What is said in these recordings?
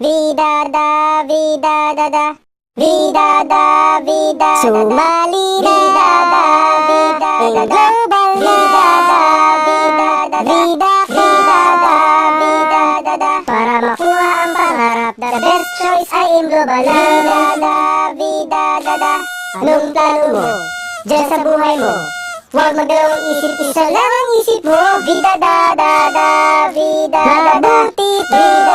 vida da, vida da da. Vida da, vida da, sumali na, vida da, vida da, global na, vida da, vida da, vida, vida da, vida da da. Para makuha ang pangarap, the best choice ay global na, vida da, vida da da. Anong plano mo, dyan sa buhay mo? Huwag magdalawang isip, isa lang ang isip mo. Vida da da da, vida da da, vida da,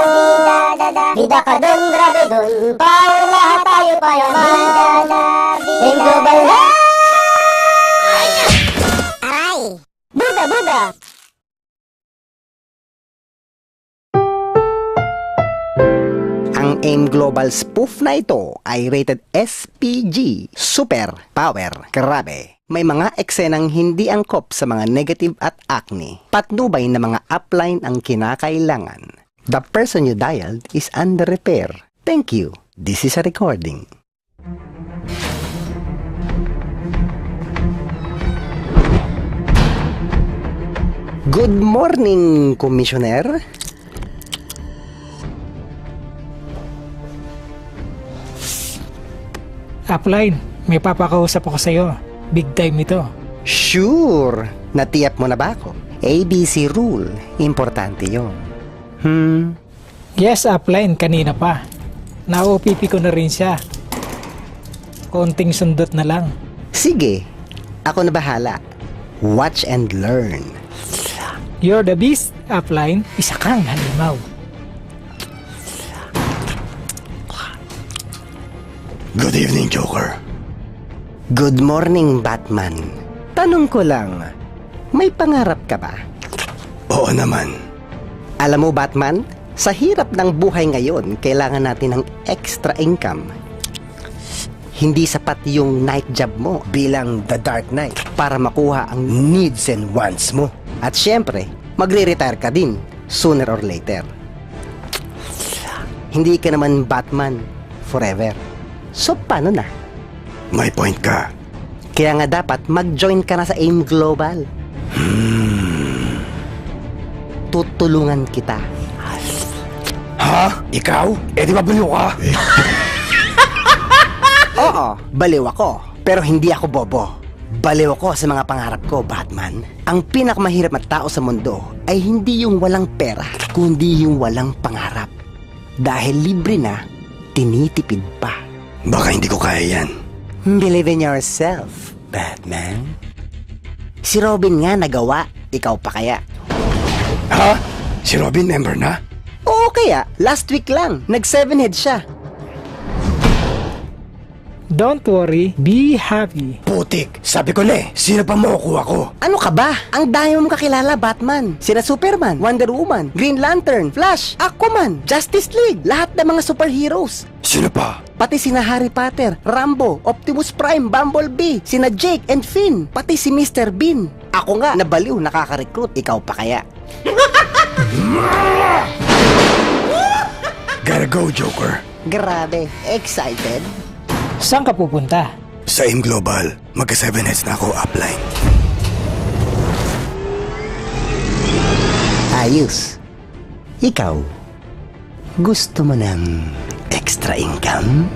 vida da da. Vida ka dun, grado dun, power lahat tayo payaman. Vida da, vida da, global na. Aray! Buda, buda! Ang AIM Global spoof na ito ay rated SPG, Super Power. Grabe. May mga eksenang hindi angkop sa mga negative at acne. Patnubay na mga upline ang kinakailangan. The person you dialed is under repair. Thank you. This is a recording. Good morning, Commissioner. Upline, may papakausap ako sa'yo. Big time ito. Sure! Natiyap mo na ba ako? ABC rule. Importante yon. Yes, upline, kanina pa. Na-OPP ko na rin siya. Konting sundot na lang. Sige, ako na bahala. Watch and learn. You're the beast, upline. Isa kang halimaw. Good evening, Joker. Good morning, Batman. Tanong ko lang, may pangarap ka ba? Oo naman. Alam mo, Batman, sa hirap ng buhay ngayon, kailangan natin ng extra income. Hindi sapat yung night job mo bilang The Dark Knight para makuha ang needs and wants mo. At syempre, magre-retire ka din sooner or later. Hindi ka naman Batman forever. So, paano na? May point ka. Kaya nga dapat mag-join ka na sa AIM Global. Tutulungan kita. Ha? Ikaw? Eh di ba baliw ka? Oo, baliw ako. Pero hindi ako bobo. Baliw ako sa mga pangarap ko, Batman. Ang pinakamahirap na tao sa mundo ay hindi yung walang pera, kundi yung walang pangarap. Dahil libre na, tinitipid pa. Baka hindi ko kaya yan. Believe in yourself, Batman. Si Robin nga nagawa, ikaw pa kaya? Ha? Si Robin member na? Oo kaya, last week lang, nag-7 head siya. Don't worry, be happy. Putik, sabi ko na eh, sino pa makukuha ko? Ano ka ba? Ang dami mong kakilala, Batman. Sina Superman, Wonder Woman, Green Lantern, Flash, Aquaman, Justice League, lahat ng mga superheroes. Sino pa? Pati sina Harry Potter, Rambo, Optimus Prime, Bumblebee, sina Jake and Finn, pati si Mr. Bean. Ako nga, nabaliw, nakaka-recruit, ikaw pa kaya? Gotta go, Joker. Grabe, excited? Saan ka pupunta? Sa AIM Global, magka-7 heads na ako upline. Ayos. Ikaw, gusto mo ng extra income?